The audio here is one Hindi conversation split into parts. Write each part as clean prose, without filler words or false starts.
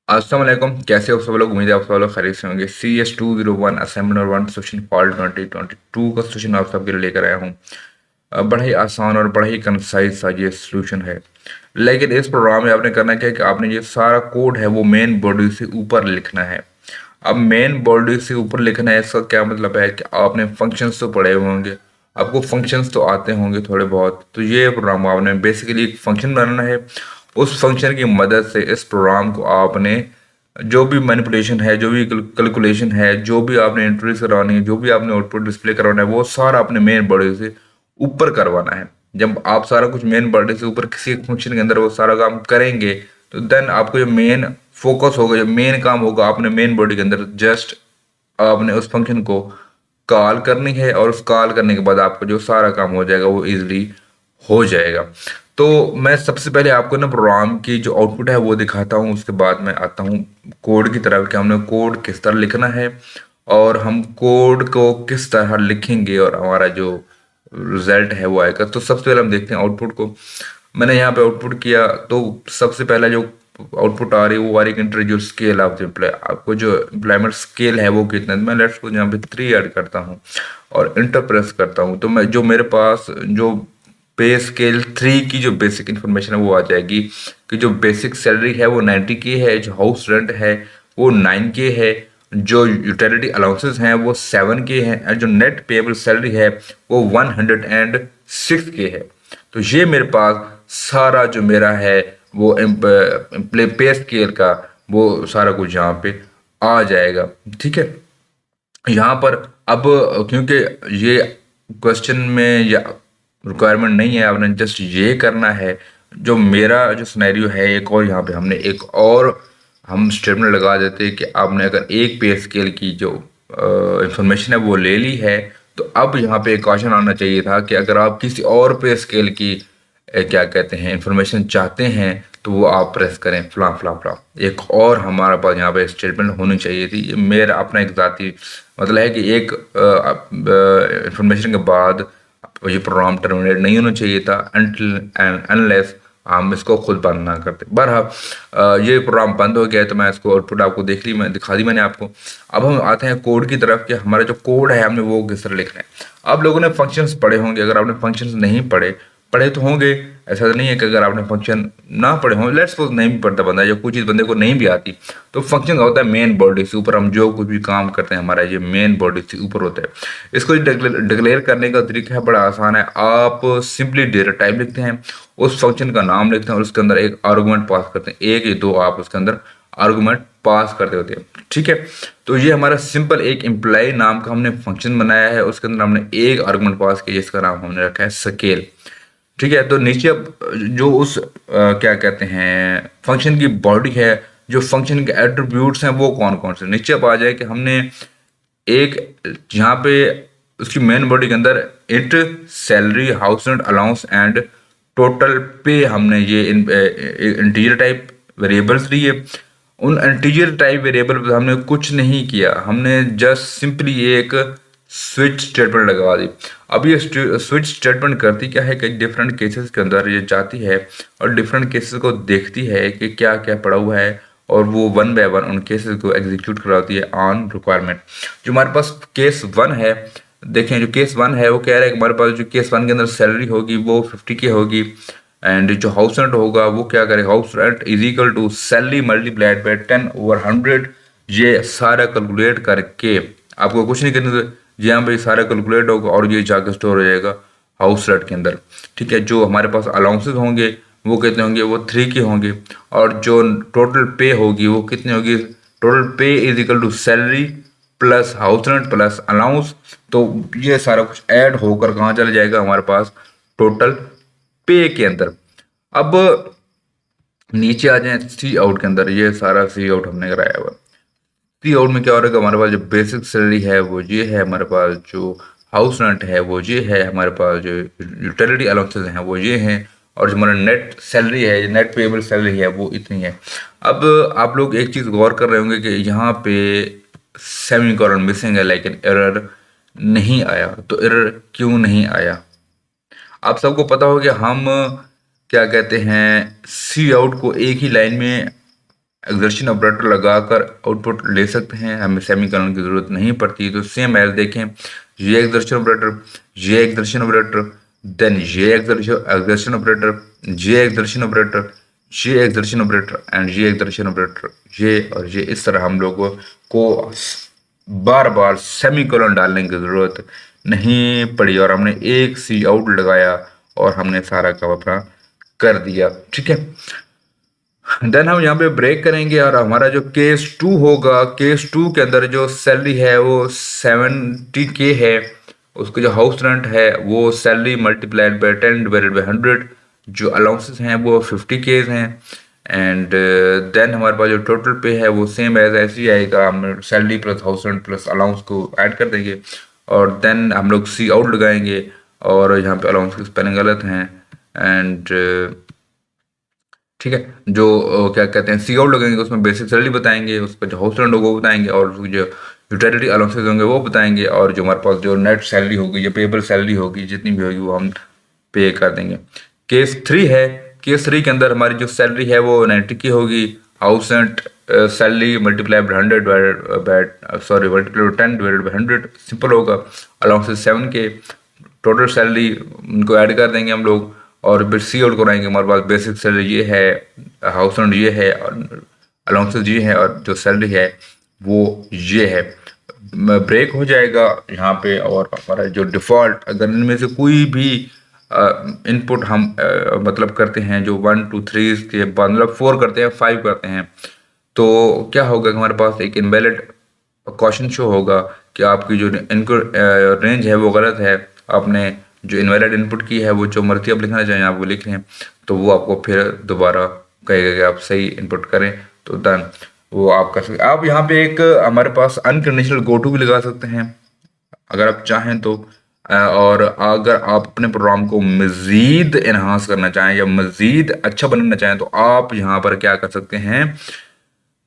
अस्सलाम वालेकुम। कैसे हो सब लोग? उम्मीद है आप सब लोग खैरियत से होंगे। CS201 assignment number 1 session fall 2022 का सेशन आप सबके लिए लेकर आया हूँ। बड़ा ही आसान और बड़ा ही कंसाइज सा ये सोल्यूशन है। लेकिन इस प्रोग्राम में आपने करना क्या है कि आपने ये सारा कोड है वो मेन बॉडी से ऊपर लिखना है। अब मेन बॉडी से ऊपर लिखना है, इसका क्या मतलब है कि आपने फंक्शंस तो पढ़े होंगे, आपको फंक्शंस तो आते होंगे थोड़े बहुत। तो ये प्रोग्राम आपने बेसिकली एक फंक्शन बनाना है। उस फंक्शन की मदद से इस प्रोग्राम को आपने जो भी मैनिपुलेशन है, जो भी कैलकुलेशन है, जो भी आपने इंट्रोड्यूस करवानी है, जो भी आपने आउटपुट डिस्प्ले करवाना है, वो सारा अपने मेन बॉडी से ऊपर करवाना है। जब आप सारा कुछ मेन बॉडी से ऊपर किसी एक फंक्शन के अंदर वो सारा काम करेंगे, तो देन आपको जो मेन फोकस होगा, जो मेन काम होगा, आपने मेन बॉडी के अंदर जस्ट आपने उस फंक्शन को कॉल करनी है, और उस कॉल करने के बाद आपका जो सारा काम हो जाएगा वो इजीली हो जाएगा। तो मैं सबसे पहले आपको ना प्रोग्राम की जो आउटपुट है वो दिखाता हूँ, उसके बाद मैं आता हूँ कोड की तरफ कि हमने कोड किस तरह लिखना है और हम कोड को किस तरह लिखेंगे और हमारा जो रिजल्ट है वो आएगा। तो सबसे पहले हम देखते हैं आउटपुट को। मैंने यहाँ पे आउटपुट किया, तो सबसे पहला जो आउटपुट आ रही है वो आ रही है इंटर जो स्केल ऑफ एम्प्लॉय। आपको जो एम्प्लॉयमेंट स्केल है वो कितना है, मैं लेट्स को यहाँ पे 3 ऐड करता हूँ और इंटर प्रेस करता हूँ। तो मैं जो मेरे पास जो पे स्केल 3 की जो बेसिक इन्फॉर्मेशन है वो आ जाएगी कि जो बेसिक सैलरी है वो 90K है, जो हाउस रेंट है वो 9K है, जो यूटिलिटी अलाउंसेस हैं वो 7K हैं, और जो नेट पेएबल सैलरी है वो 106K है। तो ये मेरे पास सारा जो मेरा है वो पे स्केल का वो सारा कुछ यहाँ पे आ जाएगा। ठीक है, यहाँ पर अब क्योंकि ये क्वेश्चन में या रिक्वायरमेंट नहीं है, आपने जस्ट ये करना है। जो मेरा जो सिनेरियो है, एक और यहाँ पे हमने एक और हम स्टेटमेंट लगा देते हैं कि आपने अगर एक पे स्केल की जो इंफॉर्मेशन है वो ले ली है, तो अब यहाँ पे एक क्वेश्चन आना चाहिए था कि अगर आप किसी और पे स्केल की क्या कहते हैं इंफॉर्मेशन चाहते हैं, तो वो आप प्रेस करें फला फला फला। एक और हमारे पास यहाँ पे स्टेटमेंट होनी चाहिए थी। ये मेरा अपना एक ज़ाती मतलब है कि एक इंफॉर्मेशन के बाद ये प्रोग्राम टर्मिनेट नहीं होना चाहिए था अनटिल एंड अनलेस हम इसको खुद बंद ना करते। बहरहाल ये प्रोग्राम बंद हो गया है, तो मैं इसको आउटपुट आपको देख ली, मैं दिखा दी मैंने आपको। अब हम आते हैं कोड की तरफ कि हमारा जो कोड है हमने वो किस तरह लिखना है। आप लोगों ने फंक्शंस पढ़े होंगे, अगर आपने फंक्शंस नहीं पढ़े, पढ़े तो होंगे, ऐसा तो नहीं है कि अगर आपने फंक्शन ना पढ़े हों, लेट्स सपोज नहीं भी पढ़ता बंदा, या कोई चीज़ बंदे को नहीं भी आती, तो फंक्शन होता है मेन बॉडी से ऊपर। हम जो कुछ भी काम करते हैं हमारा ये मेन बॉडी से ऊपर होता है। इसको डिक्लेयर करने का तरीका है बड़ा आसान है। आप सिंपली डेटा टाइप लिखते हैं, उस फंक्शन का नाम लिखते हैं और उसके अंदर एक आर्गूमेंट पास करते हैं, एक या दो आप उसके अंदर आर्गूमेंट पास करते होते हैं। ठीक है, तो ये हमारा सिंपल एक एम्प्लॉय नाम का हमने फंक्शन बनाया है, उसके अंदर हमने एक आर्गूमेंट पास किया जिसका नाम हमने रखा है स्केल। ठीक है, तो नीचे अब जो उस क्या कहते हैं फंक्शन की बॉडी है, जो फंक्शन के एट्रीब्यूट्स हैं वो कौन कौन से, नीचे अब आ जाए कि हमने एक यहाँ पे उसकी मेन बॉडी के अंदर int salary house rent allowance and total पे हमने ये इंटीजर टाइप वेरिएबल्स लिए। उन इंटीजर टाइप वेरिएबल पर हमने कुछ नहीं किया, हमने जस्ट सिंपली एक स्विच स्टेटमेंट लगा दी। अब ये स्विच स्टेटमेंट करती क्या है कि डिफरेंट केसेस के अंदर ये जाती है और डिफरेंट केसेस को देखती है कि क्या क्या पड़ा हुआ है, और वो वन बाय वन उन केसेस को एग्जीक्यूट कराती है ऑन रिक्वायरमेंट। जो हमारे पास केस 1 है, देखें जो केस 1 है वो कह रहा है कि हमारे पास जो केस 1 के अंदर सैलरी होगी वो 50K होगी, एंड जो हाउस रेंट होगा वो क्या करेगा, house rent is equal to salary multiplied by 10/100। ये सारा कैलकुलेट करके आपको कुछ नहीं करना, जी हाँ भाई, सारा कैलकुलेट होगा और ये जाकर स्टोर हो जाएगा हाउस रेंट के अंदर। ठीक है, जो हमारे पास अलाउंसेस होंगे वो कितने होंगे, वो 3 के होंगे, और जो टोटल पे होगी वो कितनी होगी, total pay is equal to salary plus house rent plus allowance. तो ये सारा कुछ ऐड होकर कहाँ चला जाएगा, हमारे पास टोटल पे के अंदर। अब नीचे आ जाए सी आउट के अंदर, ये सारा सी आउट हमने कराया हुआ। सी आउट में क्या हो रहा है, हमारे पास जो बेसिक सैलरी है वो ये है, हमारे पास जो हाउस रेंट है वो ये है, हमारे पास जो यूटिलिटी अलाउंसेस हैं वो ये हैं, और जो हमारा नेट सैलरी है, नेट पेएबल सैलरी है वो इतनी है। अब आप लोग एक चीज़ गौर कर रहे होंगे कि यहाँ पे सेमीकोलन मिसिंग है, लेकिन एरर नहीं आया। तो एरर क्यों नहीं आया, आप सबको पता हो कि हम क्या कहते हैं सी आउट को एक ही लाइन में एक्सर्शन ऑपरेटर लगाकर आउटपुट ले सकते हैं, हमें सेमीकोलन की ज़रूरत नहीं पड़ती। तो सेम एज देखें, ये एक्सर्शन ऑपरेटर, ये एक्सर्शन ऑपरेटर, देन ये एक्सर्शन ऑपरेटर, ये एक्सर्शन ऑपरेटर, ये एक्सर्शन ऑपरेटर एंड ये एक्सर्शन ऑपरेटर, ये और ये। इस तरह हम लोगों को बार बार सेमीकोलन डालने की ज़रूरत नहीं पड़ी और हमने एक सी आउट लगाया और हमने सारा काम अपना कर दिया। ठीक है, देन हम यहाँ पे ब्रेक करेंगे और हमारा जो केस 2 होगा, केस 2 के अंदर जो सैलरी है वो 70K है, उसका जो हाउस रेंट है वो salary multiplied bye 10 divided by 100, जो अलाउंसेस हैं वो 50K हैं। एंड देन हमारे पास जो टोटल पे है वो सेम एज ऐसे ही आएगा, हम salary plus house rent plus allowance को ऐड कर देंगे और देन हम लोग सी आउट लगाएंगे और यहाँ पे अलाउंस की स्पेलिंग गलत हैं। एंड ठीक है, जो क्या कहते हैं सी आउट लगेंगे उसमें बेसिक सैलरी बताएंगे, उस पर जो हाउस रेंट होगा वो बताएंगे और जो यूटिलिटी अलाउंसेस होंगे वो बताएंगे और जो हमारे पास जो नेट सैलरी होगी या पेबल सैलरी होगी जितनी भी होगी वो हम पे कर देंगे। केस 3 है, केस 3 के अंदर हमारी जो सैलरी है वो 90 की होगी, house rent salary multiply by 100 by sorry multiply by 10 divided by 100 simple होगा। अलाउंसेस 7K, टोटल सैलरी उनको ऐड कर देंगे हम लोग और फिर सी आउट कराएंगे। हमारे पास बेसिक सैलरी ये है, हाउस रेंट ये है और अलाउंसेस ये है और जो सैलरी है वो ये है। ब्रेक हो जाएगा यहाँ पे और हमारा जो डिफ़ॉल्ट अगर इनमें से कोई भी इनपुट हम मतलब करते हैं जो 1 2 3 के बाद मतलब 4 करते हैं 5 करते हैं तो क्या होगा कि हमारे पास एक इनवैलिड क्वेश्चन शो होगा कि आपकी जो इनको रेंज है वो गलत है, आपने जो इनवैलिड इनपुट की है वो जो मर्जी आप लिखना चाहें आप वो लिख लें तो वो आपको फिर दोबारा कहेगा कि आप सही इनपुट करें तो डन वो आप कर सकते। आप यहाँ पे एक हमारे पास अनकंडीशनल गो टू भी लगा सकते हैं अगर आप चाहें तो। और अगर आप अपने प्रोग्राम को मज़ीद इन्हांस करना चाहें या मज़ीद अच्छा बनाना चाहें तो आप यहाँ पर क्या कर सकते हैं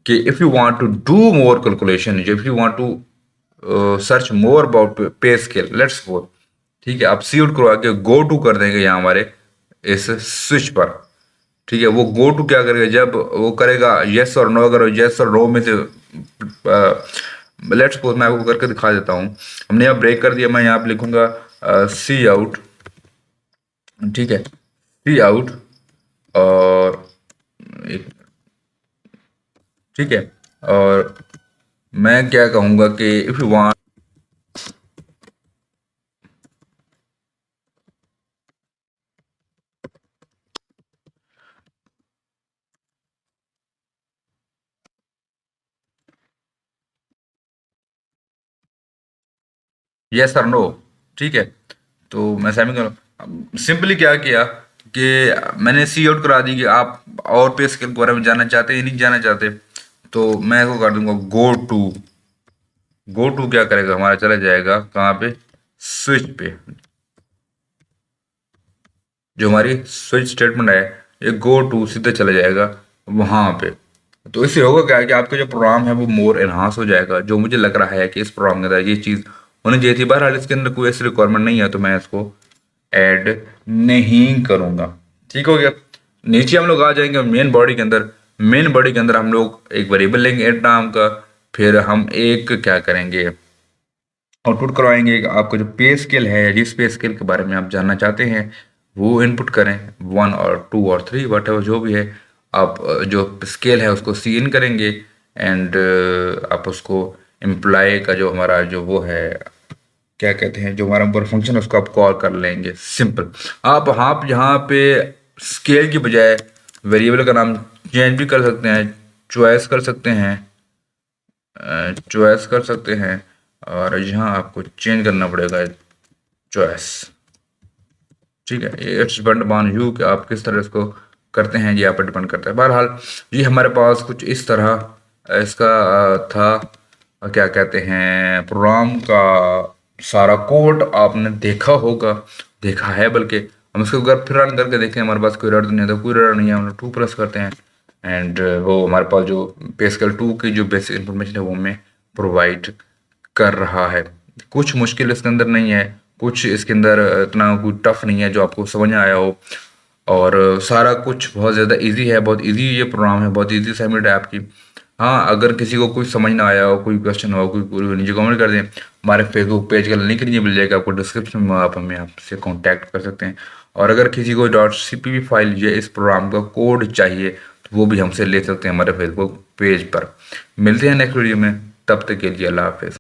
कि if you want to do more calculation, if you want to search more about pay scale, let's suppose ठीक है आप सी आउट करवा के गो टू कर देंगे यहाँ हमारे इस स्विच पर। ठीक है, वो गो टू क्या करेगा जब वो करेगा येस और नो, अगर येस और नो में से लेट्स सपोज मैं आपको करके दिखा देता हूँ। हमने यहाँ ब्रेक कर दिया, मैं यहाँ पे लिखूंगा सी आउट, ठीक है सी आउट और ठीक है और मैं क्या कहूँगा कि इफ़ यू वांट यस और नो, ठीक है तो मैं सेमी सिंपली क्या किया कि मैंने सी आउट करा दी कि आप और पे स्केल के बारे में जानना चाहते हैं या नहीं जानना चाहते तो मैं इसको कर दूंगा गो टू। गो टू क्या करेगा हमारा चला जाएगा कहाँ पे स्विच पे, जो हमारी स्विच स्टेटमेंट है ये गो टू सीधे चला जाएगा वहाँ पे। तो इससे होगा क्या कि आपका जो प्रोग्राम है वो मोर एनहांस हो जाएगा, जो मुझे लग रहा है कि इस प्रोग्राम के अंदर ये चीज़ होनी चाहिए थी। बहरहाल इसके अंदर कोई ऐसी रिक्वायरमेंट नहीं है तो मैं इसको ऐड नहीं करूँगा। ठीक हो गया, नीचे हम लोग आ जाएंगे मेन बॉडी के अंदर। मेन बॉडी के अंदर हम लोग एक वेरिएबल लेंगे ऐड नाम का, फिर हम एक क्या करेंगे आउटपुट करवाएंगे। आपको जो पे स्केल है जिस पे स्केल के बारे में आप जानना चाहते हैं वो इनपुट करें 1 और 2 और 3 वट जो भी है। आप जो स्केल है उसको सी इन करेंगे एंड आप उसको एम्प्लॉय का जो हमारा जो वो है क्या कहते हैं जो हमारा ऊपर फंक्शन है उसको आप कॉल कर लेंगे सिंपल। आप यहाँ पे स्केल की बजाय वेरिएबल का नाम चेंज भी कर सकते हैं, चॉइस कर सकते हैं, चॉइस कर सकते हैं और यहाँ आपको चेंज करना पड़ेगा चॉइस। ठीक है, ये इट्स डिपेंड अपॉन यू कि आप किस तरह इसको करते हैं, ये आप पर डिपेंड करता है। बहरहाल ये हमारे पास कुछ इस तरह इसका था क्या कहते हैं प्रोग्राम का सारा कोड आपने देखा होगा, देखा है बल्कि। हम इसको अगर फिर रन करके देखें हमारे पास कोई एरर तो नहीं आता, कोई एरर नहीं है। हम लोग 2 प्रेस करते हैं एंड वो हमारे पास जो पेस्कल 2 की जो बेसिक इन्फॉर्मेशन है वो हमें प्रोवाइड कर रहा है। कुछ मुश्किल इसके अंदर नहीं है, कुछ इसके अंदर इतना कोई टफ नहीं है जो आपको समझ में आया हो। और सारा कुछ बहुत ज़्यादा इजी है, बहुत इजी ये प्रोग्राम है, बहुत इजी असाइनमेंट है आपकी। हाँ, अगर किसी को कुछ समझ ना आया हो, कोई क्वेश्चन हो, कोई पूरी नीचे कमेंट कर दें। हमारे फेसबुक पेज का लिंक नीचे मिल जाएगा आपको डिस्क्रिप्शन में, आप हमें आपसे कांटेक्ट कर सकते हैं। और अगर किसी को .cpp फाइल या इस प्रोग्राम का कोड चाहिए तो वो भी हमसे ले सकते हैं हमारे फेसबुक पेज पर। मिलते हैं नेक्स्ट वीडियो में, तब तक के लिए अल्लाह हाफिज़।